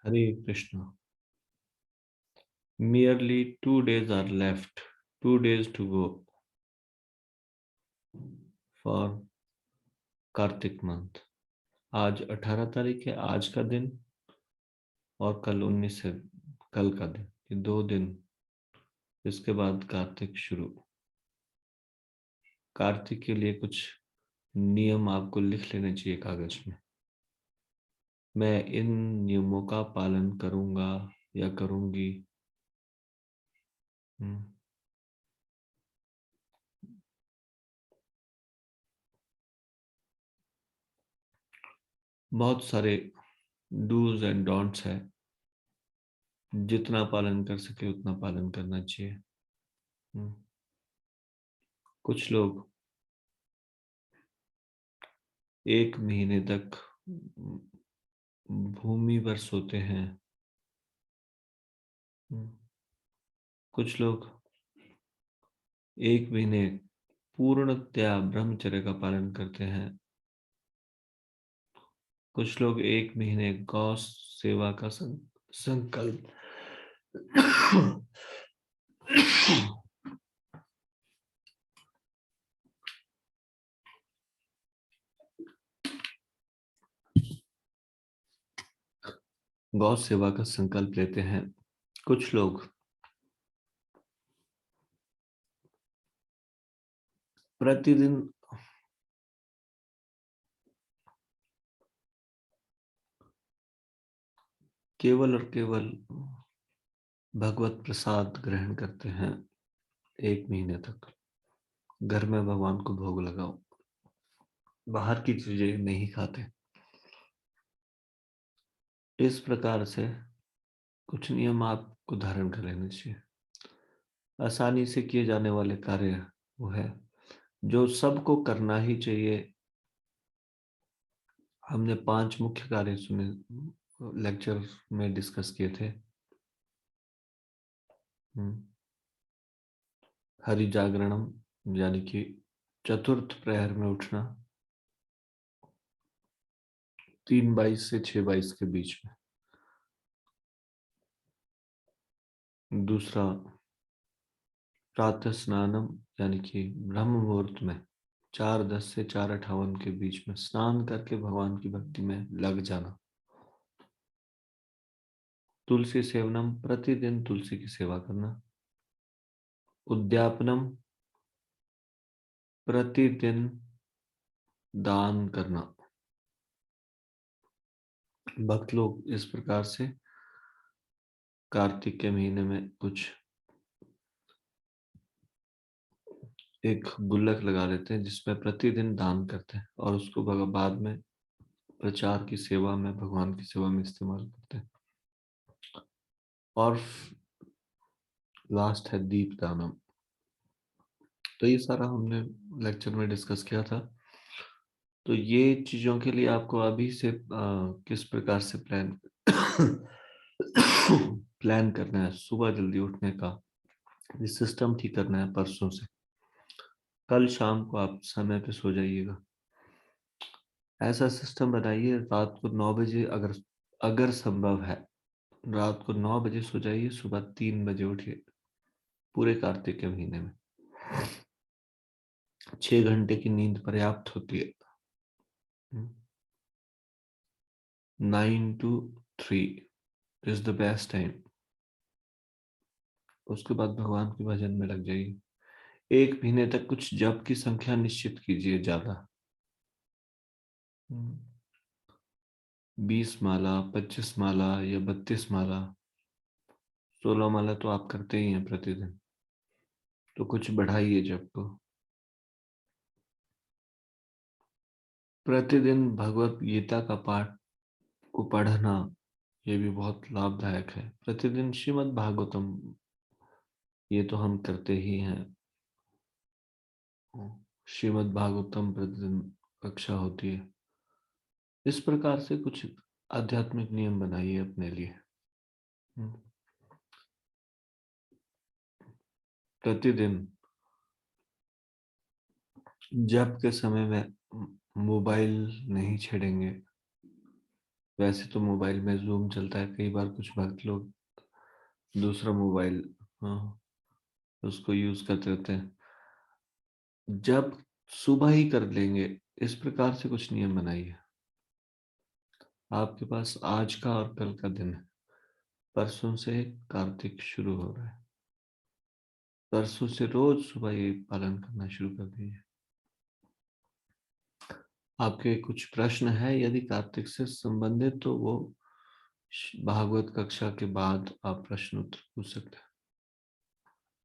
Hare Krishna. Merely 2 days are left. 2 days to go for Kartik month. आज 18 तारीख है, आज का दिन, और कल 19 है, कल का दिन. ये 2 दिन, इसके बाद कार्तिक शुरू. कार्तिक के लिए कुछ नियम आपको लिख लेने चाहिए कागज में. मैं इन नियमों का पालन करूंगा या करूंगी. बहुत सारे डूज एंड डोंट्स है. जितना पालन कर सके उतना पालन करना चाहिए. कुछ लोग 1 महीने तक भूमि पर सोते हैं. कुछ लोग 1 महीने पूर्णतया ब्रह्मचर्य का पालन करते हैं. कुछ लोग 1 महीने गौ सेवा का संकल्प गौ सेवा का संकल्प लेते हैं. कुछ लोग प्रतिदिन केवल और केवल भगवत प्रसाद ग्रहण करते हैं. 1 महीने तक घर में भगवान को भोग लगाओ, बाहर की चीजें नहीं खाते. इस प्रकार से कुछ नियम आपको धारण कर लेने चाहिए. आसानी से किए जाने वाले कार्य वो है जो सबको करना ही चाहिए. हमने 5 मुख्य कार्य सुने, लेक्चर में डिस्कस किए थे. हरि जागरणम, यानी कि चतुर्थ प्रहर में उठना 3:22 से 6:22 के बीच में. दूसरा प्रातः स्नानम, यानी कि ब्रह्म मुहूर्त में 4:10 से 4:58 के बीच में स्नान करके भगवान की भक्ति में लग जाना. तुलसी सेवनम, प्रतिदिन तुलसी की सेवा करना. उद्यापनम, प्रतिदिन दान करना. भक्त लोग इस प्रकार से कार्तिक के महीने में कुछ एक गुल्लक लगा लेते हैं जिसमें प्रतिदिन दान करते हैं और उसको बाद में प्रचार की सेवा में, भगवान की सेवा में इस्तेमाल करते हैं. और लास्ट है दीप दानम. तो ये सारा हमने लेक्चर में डिस्कस किया था. तो ये चीजों के लिए आपको अभी से किस प्रकार से प्लान करना है. सुबह जल्दी उठने का ये सिस्टम ठीक करना है. परसों से कल शाम को आप समय पे सो जाइएगा. ऐसा सिस्टम बनाइए रात को 9 बजे, अगर अगर संभव है रात को 9 बजे सो जाइए, सुबह 3 बजे उठिए. पूरे कार्तिक के महीने में 6 घंटे की नींद पर्याप्त होती है. 9 to 3 is the best time. उसके बाद भगवान के भजन में लग जाइए. 1 महीने तक कुछ जप की संख्या निश्चित कीजिए, ज्यादा. 20 माला, 25 माला या 32 माला, 16 माला तो आप करते ही हैं प्रतिदिन. तो कुछ बढ़ाइए जप को. प्रतिदिन भगवत गीता का पाठ को पढ़ना, ये भी बहुत लाभदायक है. प्रतिदिन श्रीमद् भागवतम, ये तो हम करते ही हैं. श्रीमद् भागवतम प्रतिदिन कक्षा होती है. इस प्रकार से कुछ आध्यात्मिक नियम बनाइए अपने लिए. प्रतिदिन जप के समय में मोबाइल नहीं छेड़ेंगे. वैसे तो मोबाइल में जूम चलता है, कई बार कुछ भक्त लोग दूसरा मोबाइल, हाँ, उसको यूज करते रहते हैं। जब सुबह ही कर लेंगे, इस प्रकार से कुछ नियम बनाइए। आपके पास आज का और कल का दिन है, परसों से कार्तिक शुरू हो रहा है, परसों से रोज सुबह ये पालन करना शुरू कर दीजिए। आपके कुछ प्रश्न है यदि कार्तिक से संबंधित, तो वो भागवत कक्षा के बाद आप प्रश्न उत्तर पूछ सकते हैं।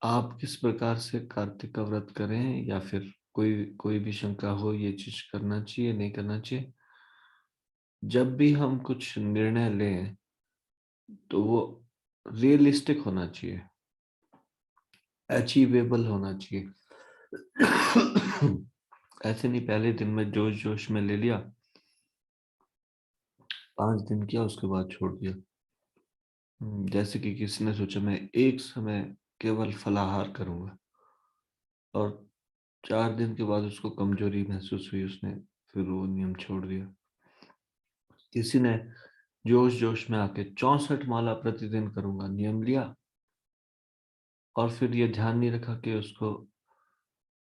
आप किस प्रकार से कार्तिक का व्रत करें, या फिर कोई कोई भी शंका हो ये चीज करना चाहिए नहीं करना चाहिए, जब भी हम कुछ निर्णय लें तो वो रियलिस्टिक होना चाहिए, अचीवेबल होना चाहिए। ऐसे नहीं पहले दिन में जोश जोश में ले लिया, 5 दिन किया उसके बाद छोड़ दिया। जैसे कि किसी ने सोचा मैं एक समय केवल फलाहार करूंगा, और 4 दिन के बाद उसको कमजोरी महसूस हुई, उसने फिर वो नियम छोड़ दिया। किसी ने जोश जोश में आके 64 माला प्रतिदिन करूंगा नियम लिया, और फिर ये ध्यान नहीं रखा कि उसको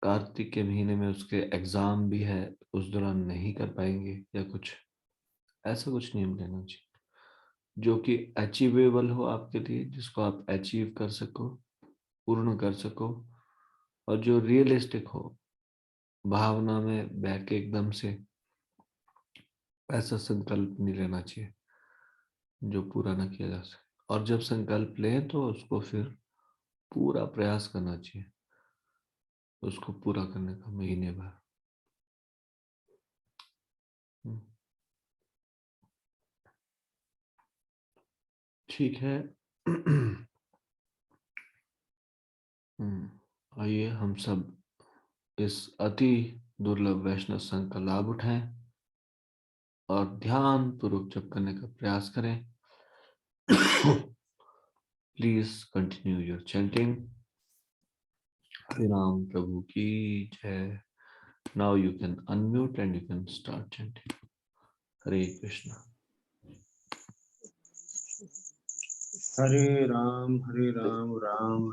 कार्तिक के महीने में उसके एग्जाम भी है, उस दौरान नहीं कर पाएंगे या कुछ, ऐसा कुछ नियम लेना चाहिए जो कि अचीवेबल हो आपके लिए, जिसको आप अचीव कर सको, पूर्ण कर सको, और जो रियलिस्टिक हो। भावना में बह के एकदम से ऐसा संकल्प नहीं लेना चाहिए जो पूरा ना किया जा सके, और जब संकल्प लें तो उसको फिर पूरा प्रयास करना चाहिए उसको पूरा करने का, महीने भर। हम्म, ठीक है। आइए हम सब इस अति दुर्लभ वैष्णव संघ का लाभ उठाएं और ध्यान पूर्वक जप करने का प्रयास करें। Please continue your chanting. Hare Ram प्रभु की जय। Now you can unmute and you can start chanting. Hare Krishna. Hare Ram Ram Ram.